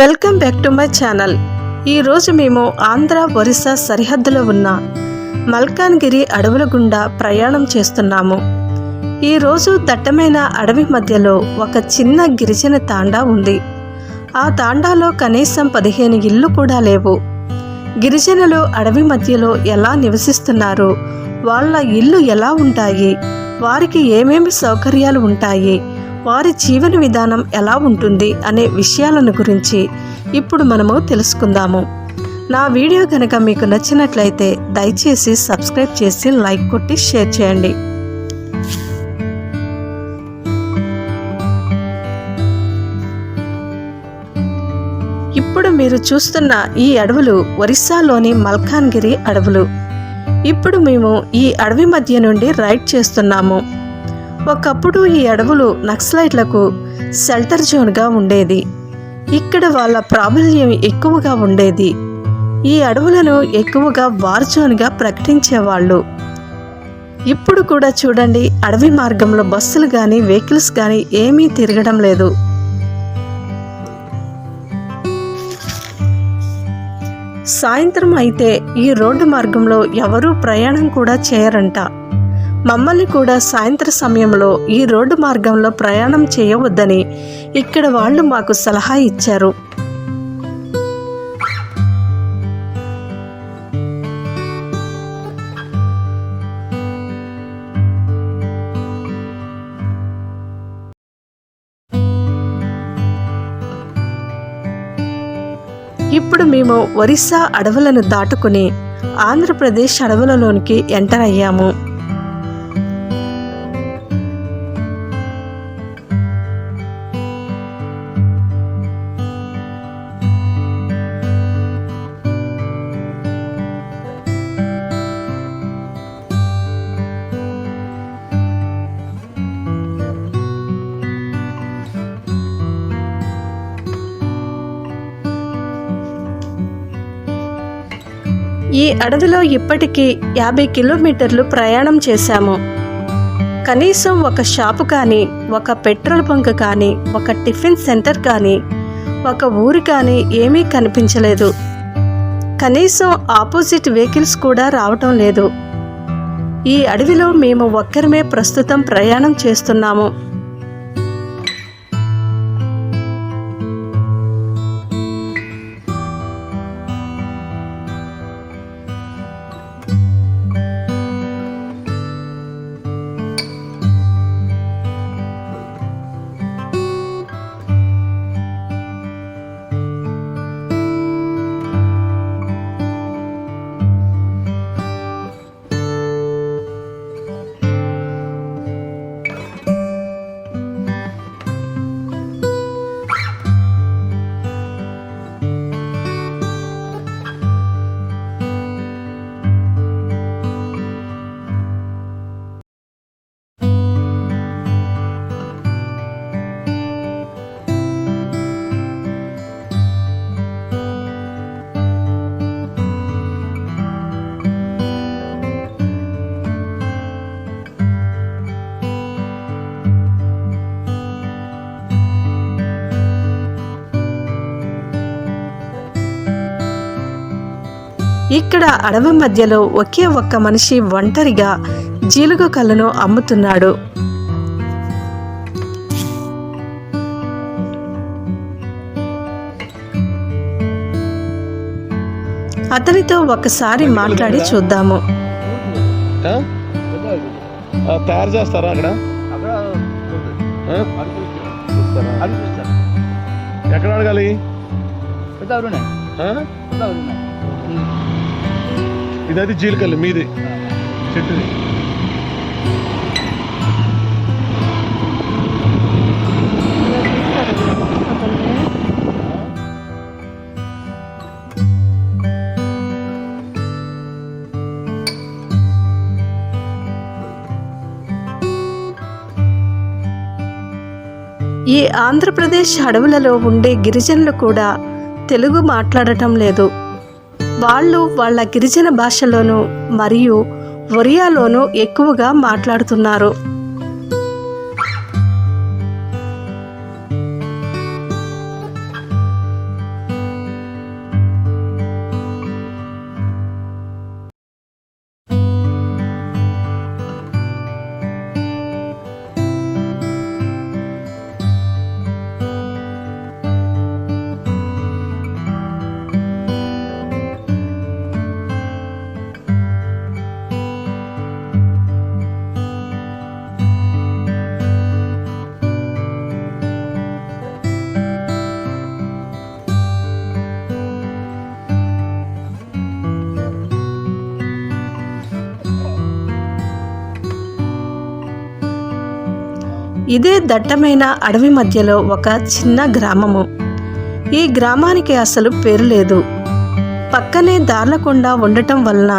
Welcome back to my channel. ఈరోజు మేము ఆంధ్ర ఒరిస్సా సరిహద్దులో ఉన్న మల్కాన్గిరి అడవుల గుండా ప్రయాణం చేస్తున్నాము. ఈరోజు దట్టమైన అడవి మధ్యలో ఒక చిన్న గిరిజన తాండా ఉంది. ఆ తాండాలో కనీసం 15 ఇళ్ళు కూడా లేవు. గిరిజనులు అడవి మధ్యలో ఎలా నివసిస్తున్నారు, వాళ్ళ ఇల్లు ఎలా ఉంటాయి, వారికి ఏమేమి సౌకర్యాలు ఉంటాయి, వారి జీవన విధానం ఎలా ఉంటుంది అనే విషయాలను గురించి ఇప్పుడు మనము తెలుసుకుందాము. నా వీడియో కనుక మీకు నచ్చినట్లయితే దయచేసి సబ్స్క్రైబ్ చేసి లైక్ కొట్టి షేర్ చేయండి. ఇప్పుడు మీరు చూస్తున్న ఈ అడవులు ఒరిస్సాలోని మల్కాన్గిరి అడవులు. ఇప్పుడు మేము ఈ అడవి మధ్య నుండి రైడ్ చేస్తున్నాము. ఒకప్పుడు ఈ అడవులు నక్సలైట్లకు షెల్టర్ జోన్గా ఉండేది. ఇక్కడ వాళ్ళ ప్రాబల్యం ఎక్కువగా ఉండేది. ఈ అడవులను ఎక్కువగా వార్ జోన్గా ప్రకటించేవాళ్ళు. ఇప్పుడు కూడా చూడండి, అడవి మార్గంలో బస్సులు కానీ వెహికల్స్ కానీ ఏమీ తిరగడం లేదు. సాయంత్రం అయితే ఈ రోడ్డు మార్గంలో ఎవరూ ప్రయాణం కూడా చేయరంట. మమ్మల్ని కూడా సాయంత్ర సమయంలో ఈ రోడ్డు మార్గంలో ప్రయాణం చేయవద్దని ఇక్కడ వాళ్ళు మాకు సలహా ఇచ్చారు. ఇప్పుడు మేము ఒరిస్సా అడవులను దాటుకుని ఆంధ్రప్రదేశ్ అడవులలోనికి ఎంటర్ అయ్యాము. ఈ అడవిలో ఇప్పటికీ 50 కిలోమీటర్లు ప్రయాణం చేశాము. కనీసం ఒక షాపు కానీ, ఒక పెట్రోల్ బంక్ కానీ, ఒక టిఫిన్ సెంటర్ కానీ, ఒక ఊరు కానీ ఏమీ కనిపించలేదు. కనీసం ఆపోజిట్ వెహికల్స్ కూడా రావటం లేదు. ఈ అడవిలో మేము ఒక్కరమే ప్రస్తుతం ప్రయాణం చేస్తున్నాము. ఇక్కడ అడవి మధ్యలో ఒకే ఒక్క మనిషి ఒంటరిగా జీలుగు కళ్ళను అమ్ముతున్నాడు. అతనితో ఒకసారి మాట్లాడి చూద్దాము. తయారు చేస్తారా అక్కడ? ఎక్కడ అడగాలి? ఇదైతే జీలకల్లు మీది చెట్టుది. ఈ ఆంధ్రప్రదేశ్ అడవులలో ఉండే గిరిజనులు కూడా తెలుగు మాట్లాడటం లేదు. వాళ్ళు వాళ్ళ గిరిజన భాషలోనూ మరియు ఒరియాలోనూ ఎక్కువగా మాట్లాడుతున్నారు. ఇదే దట్టమైన అడవి మధ్యలో ఒక చిన్న గ్రామము. ఈ గ్రామానికి అసలు పేరు లేదు. పక్కనే దార్లకొండ ఉండటం వలన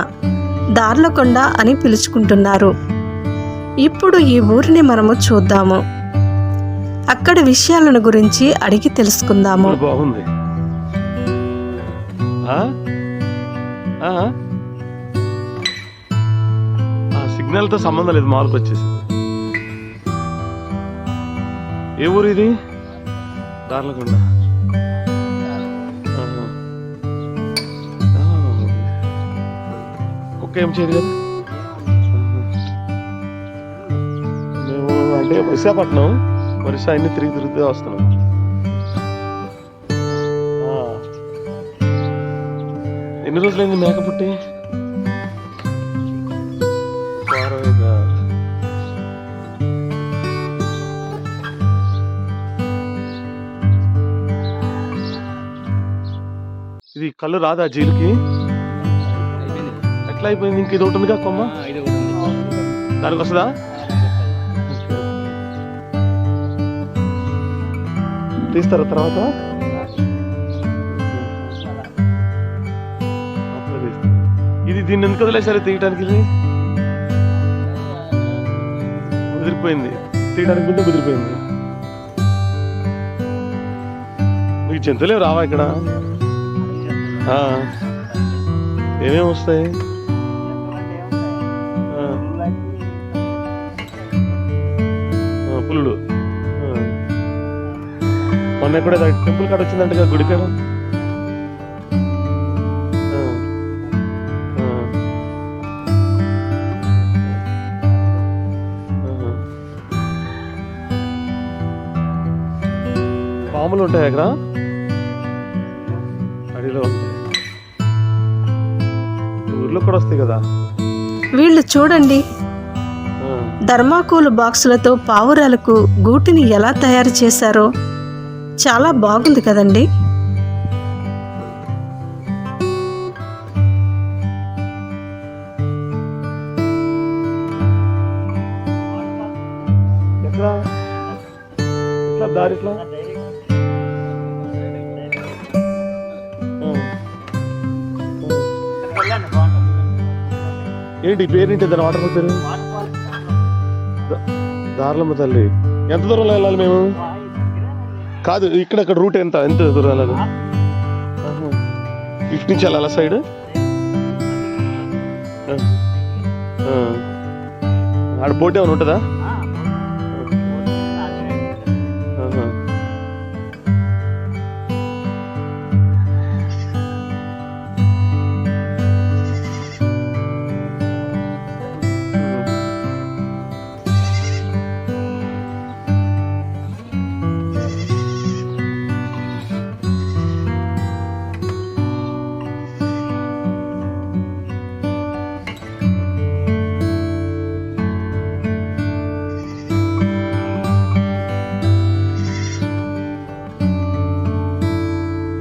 దార్లకొండ అని పిలుచుకుంటున్నారు. ఇప్పుడు ఈ ఊరిని మనము చూద్దాము. అక్కడి విషయాలను గురించి అడిగి తెలుసుకుందాము. బాగుంది. సిగ్నల్తో సంబంధం లేదు, మాల్కి వచ్చేసి. ఏ ఊరు ఇది? దార్లకొండ. కుక్క ఏం చేయదు కదా. మేము అంటే విశాఖపట్నం, ఒరిస్సా అన్ని తిరిగి వస్తున్నాం. ఎన్ని రోజులైంది మేక పుట్టి? ఇది కళ్ళు రాదా జీలుకి? ఎట్లా అయిపోయింది? ఇంక ఇది ఒకటి ఉందిగా కొమ్మ, దానికి వస్తుందా? తీస్తారా తర్వాత? ఇది దీన్ని ఎందుకు వదిలేసారు తీయటానికి? ఇది కుదిరిపోయింది, తీయడానికి ముందు కుదిరిపోయింది. మీకు జంతువులేం రావా ఇక్కడ? ఏమేమి వస్తాయి? పులుడు. మొన్న కూడా టెంపుల్ కాడ వచ్చిందంట, గుడి కాడ. పాములు ఉంటాయి అక్కడ, అడిలో ఉంటాయి. ఊర్లో కూడా వస్తాయి కదా. వీళ్ళు చూడండి, ధర్మాకోల్ బాక్సులతో పావురాలకు గూటిని ఎలా తయారు చేశారో. చాలా బాగుంది కదండి. ఎట్లా దారి? ఇట్లా ఏంటి పేరేంటి దాని వాటర్ పేరు? దార్లమ్మ తల్లి. ఎంత దూరంలో వెళ్ళాలి మేము? కాదు, ఇక్కడ రూట్ ఎంత దూరం వెళ్ళాలి? ఇటు నుంచి వెళ్ళాలా సైడ్? ఆడ బోట్ ఏమైనా ఉంటుందా?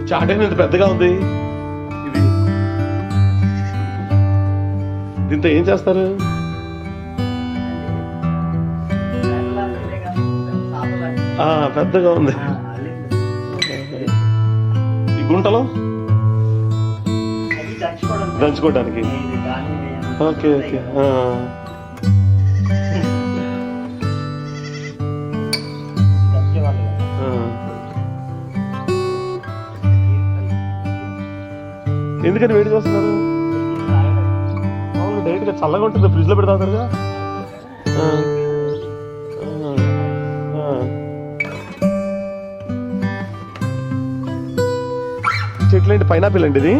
చాటైన ఇంత పెద్దగా ఉంది. ఇది దీంతో ఏం చేస్తారు? పెద్దగా ఉంది. ఈ గుంటలో దంచుకోవడానికి. Okay okay. ఎందుకని వేడి చేస్తున్నారు? డైరెక్ట్ గా చల్లగా ఉంటుంది, ఫ్రిడ్జ్ లో పెడతారుగా. చెట్లు ఏంటి? పైనాపిల్ అండి ఇది.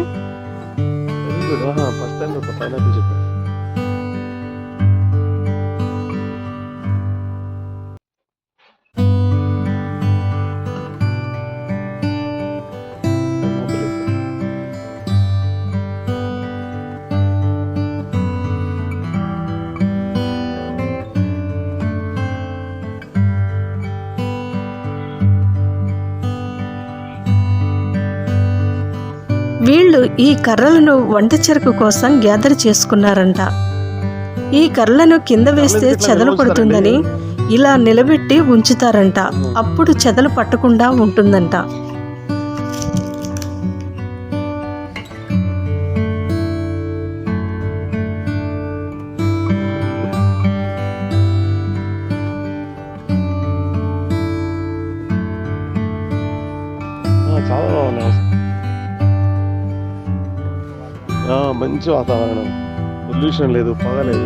Very good. First time pineapple చెట్టు. వీళ్ళు ఈ కర్రలను వంట చెరకు కోసం గ్యాదర్ చేసుకున్నారంట. ఈ కర్రలను కింద వేస్తే చెదలు పడుతుందని ఇలా నిలబెట్టి ఉంచుతారంట. అప్పుడు చెదలు పట్టకుండా ఉంటుందంట. చాలా బాగున్నాయి. మంచి వాతావరణం, పొల్యూషన్ లేదు, పొగ లేదు.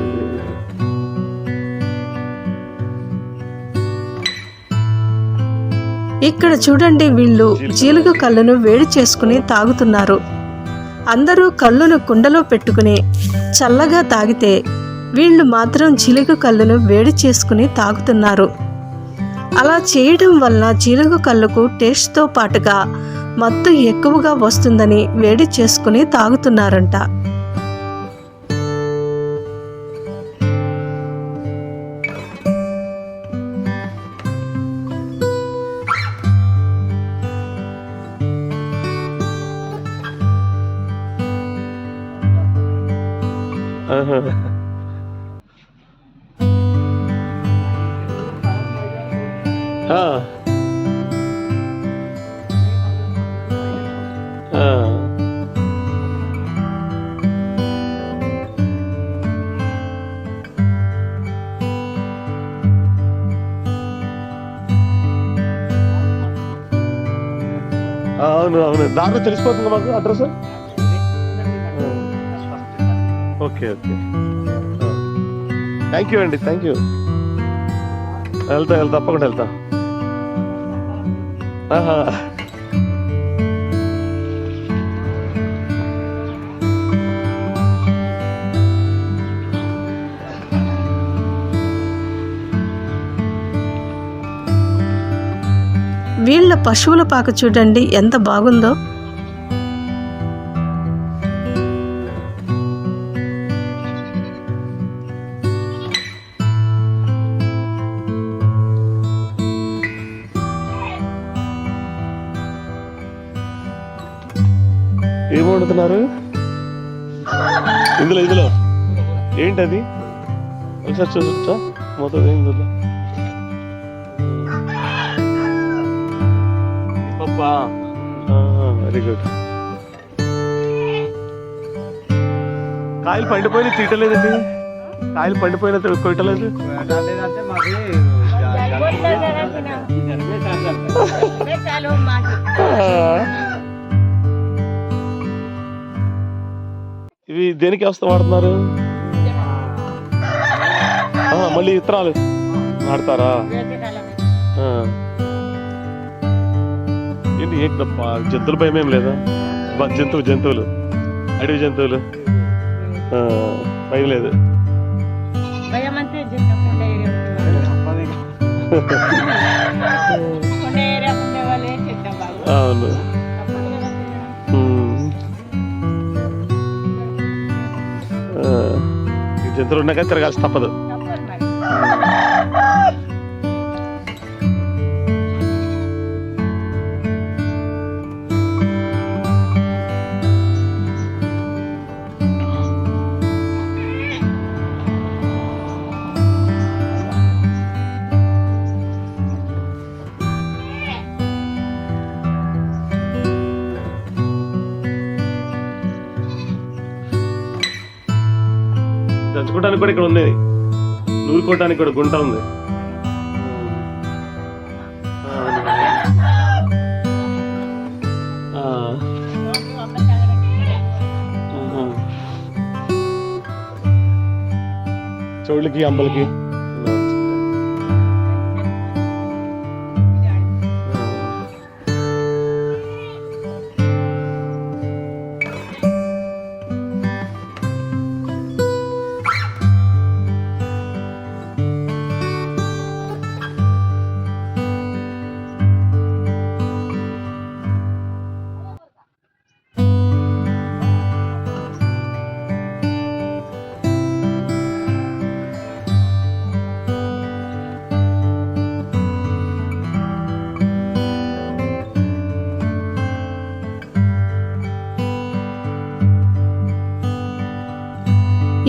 ఇక్కడ చూడండి, వీళ్ళు జీలుగు కళ్ళును వేడి చేసుకుని తాగుతున్నారు. అందరూ కళ్ళును కుండలో పెట్టుకుని చల్లగా తాగితే వీళ్ళు మాత్రం జీలుగు కళ్ళును వేడి చేసుకుని తాగుతున్నారు. అలా చేయడం వలన జీలుగు కళ్ళకు టేస్ట్తో పాటుగా మత్తు ఎక్కువగా వస్తుందని వేడి చేసుకుని తాగుతున్నారంట. అవును అవును, దాంట్లో తెలిసిపోతుంది మాకు address. Okay okay, thank you అండి, థ్యాంక్ యూ. వెళ్తా తప్పకుండా వెళ్తా. వీళ్ళ పశువుల పాక చూడండి ఎంత బాగుందో. ఏం వండుతున్నారు ఇందులో? ఏంటది? ఒకసారి చూసొచ్చా మొత్తం ఏందో? Very good. కాయలు పండిపోయిన తీయటలేదండి, కాయలు పండిపోయిన కొట్టలేదు. ఇవి దేనికి వ్యవస్థ వాడుతున్నారు? మళ్ళీ ఇత్తనాలు వాడతారా? ఏంటి జంతువుల భయం ఏం లేదా? జంతువులు అడవి జంతువులు భయం లేదు. అవును, జంతువులు ఉన్నాక తిరగాల్సి తప్పదు. దంచుకోవడానికి కూడా ఇక్కడ ఉంది, నూరుకోవడానికి కూడా గుంట ఉంది. చౌళ్ళకి అంబలకి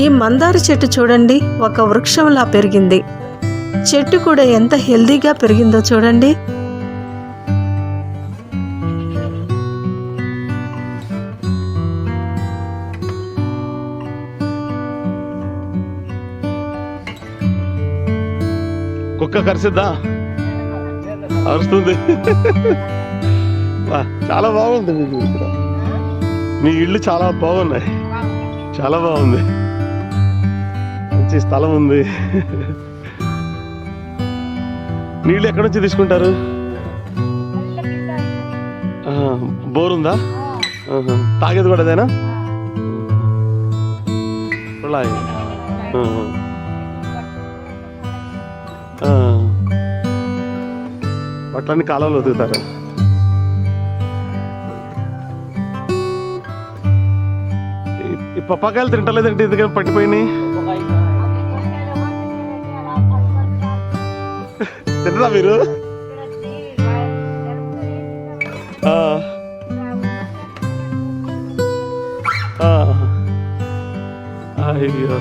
ఈ మందార చెట్టు చూడండి, ఒక వృక్షంలా పెరిగింది. చెట్టు కూడా ఎంత హెల్దీగా పెరిగిందో చూడండి. కుక్క కరిసిద్దా? అరుస్తుంది. చాలా బాగుంది మీకు ఇక్కడ. మీ ఇళ్ళు చాలా బాగున్నాయి, చాలా బాగుంది, మంచి స్థలం ఉంది. నీళ్ళు ఎక్కడి నుంచి తీసుకుంటారు? బోర్ ఉందా? తాగేది కూడా అదేనా? బట్టలన్నీ కాలంలో వదులుతారు. ఈ పప్పాకాయలు తింటలేదంటే ఎందుకని పట్టిపోయినాయి? తింటరా మీరు? అయ్యో,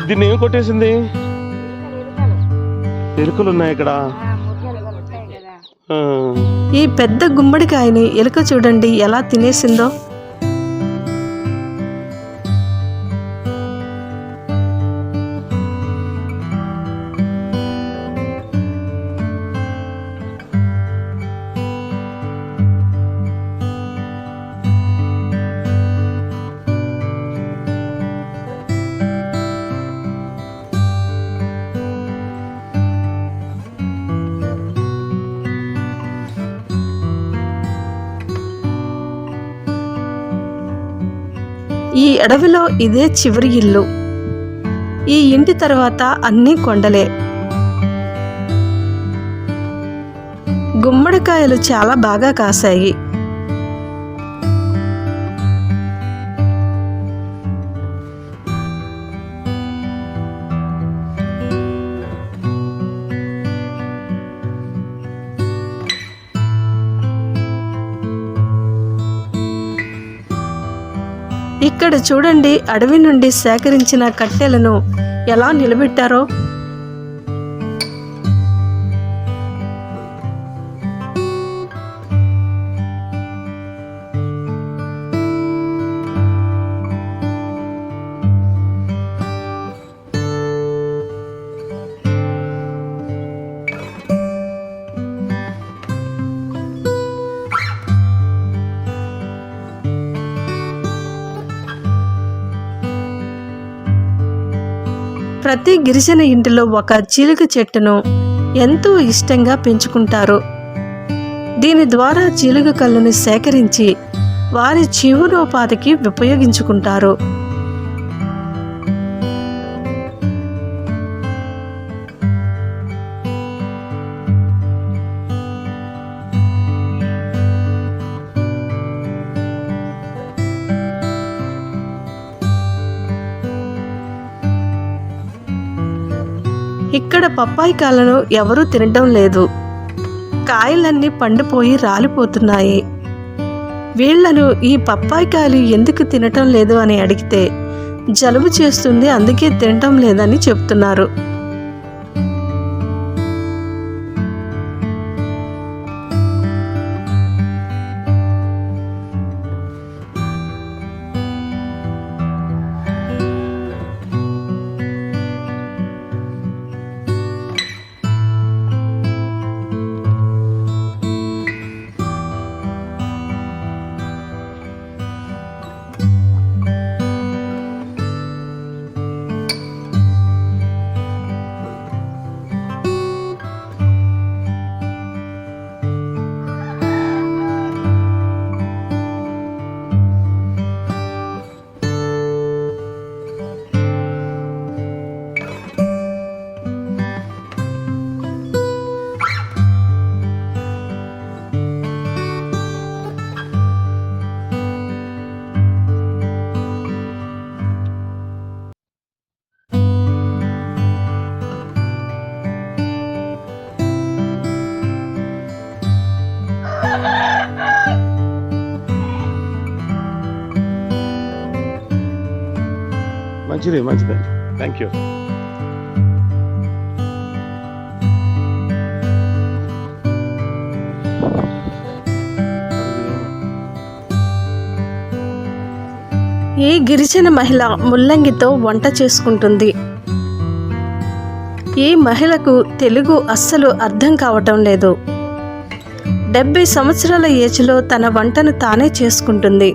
దీన్ని ఏం కొట్టేసింది? ఎలుకలు ఉన్నాయి ఇక్కడ. ఈ పెద్ద గుమ్మడికాయని ఎలుక చూడండి ఎలా తినేసిందో. ఈ అడవిలో ఇదే చివరి ఇల్లు. ఈ ఇంటి తర్వాత అన్నీ కొండలే. గుమ్మడికాయలు చాలా బాగా కాసాయి. ఇక్కడ చూడండి, అడవి నుండి సేకరించిన కట్టెలను ఎలా నిలబెట్టారో. ప్రతి గిరిజన ఇంటిలో ఒక చిలుక చెట్టును ఎంతో ఇష్టంగా పెంచుకుంటారు. దీని ద్వారా చిలుక కళ్ళను సేకరించి వారి జీవనోపాధికి ఉపయోగించుకుంటారు. ఇక్కడ పప్పాయి కాయలను ఎవరూ తినడం లేదు. కాయలన్నీ పండిపోయి రాలిపోతున్నాయి. వీళ్లను ఈ పప్పాయి కాయలు ఎందుకు తినటం లేదు అని అడిగితే జలుబు చేస్తుంది, అందుకే తినటం లేదని చెప్తున్నారు. మంచిదండి, థ్యాంక్ యూ. ఈ గిరిజన మహిళ ముల్లంగితో వంట చేసుకుంటుంది. ఈ మహిళకు తెలుగు అస్సలు అర్థం కావటం లేదు. 70 సంవత్సరాల ఏజ్లో తన వంటను తానే చేసుకుంటుంది.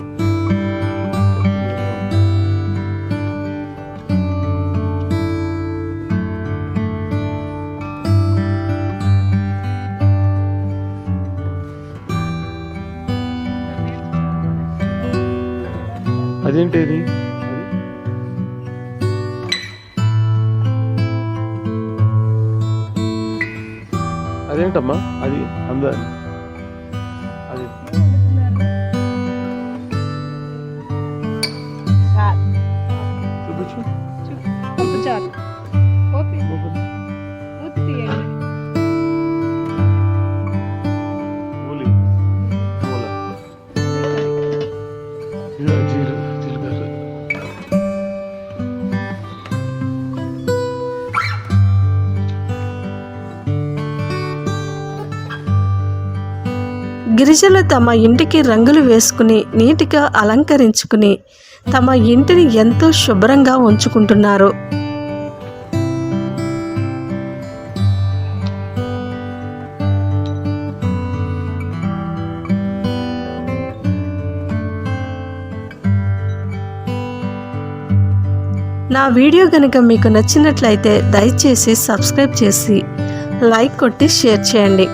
అదేంటి ఇది? అదేంటమ్మా అది? అది చూపించు. గిరిజనులు తమ ఇంటికి రంగులు వేసుకుని నీటిగా అలంకరించుకుని తమ ఇంటిని ఎంతో శుభ్రంగా ఉంచుకుంటున్నారు. నా వీడియో కనుక మీకు నచ్చినట్లయితే దయచేసి సబ్స్క్రైబ్ చేసి లైక్ కొట్టి షేర్ చేయండి.